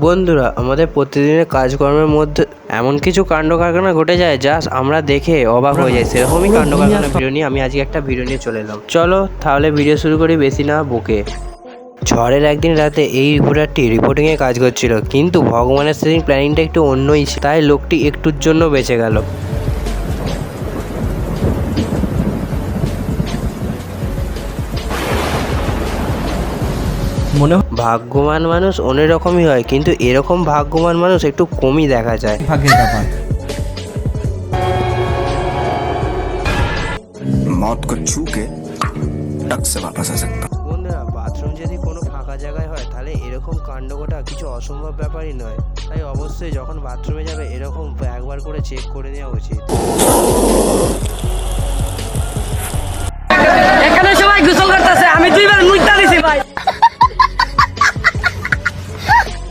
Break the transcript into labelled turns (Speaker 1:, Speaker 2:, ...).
Speaker 1: বন্ধুরা, আমাদের প্রতিদিনের কাজকর্মের মধ্যে এমন কিছু কাণ্ড কারখানা ঘটে যায় যা আমরা দেখে অবাক হয়ে যাই। সেরকমই কাণ্ড কারখানা ভিডিও নিয়ে আমি আজকে একটা ভিডিও নিয়ে চলে এলাম। চলো তাহলে ভিডিও শুরু করি, বেশি না বকে। ঝড়ের একদিন রাতে এই রিপোর্টারটি রিপোর্টিংয়ে কাজ করছিল, কিন্তু ভগবানের সেদিন প্ল্যানিংটা একটু অন্যই ছিল, তাই লোকটি একটুর জন্য বেঁচে গেল। ভাগ্যবান মানুষ অনেক রকমই হয়, কিন্তু এরকম ভাগ্যবান মানুষ একটু কমই দেখা যায়।
Speaker 2: ভাগ্যের ব্যাপার।
Speaker 3: मौत को छू के टक से वापस आ सकता।
Speaker 1: বন্ধুরা, বাথরুম যদি কোনো ফাঁকা জায়গায় হয় তাহলে এরকম কাণ্ড ঘটা কিছু অসম্ভব ব্যাপারই নয়। তাই অবশ্যই যখন বাথরুমে যাবে এরকম একবার করে চেক করে নেওয়া উচিত।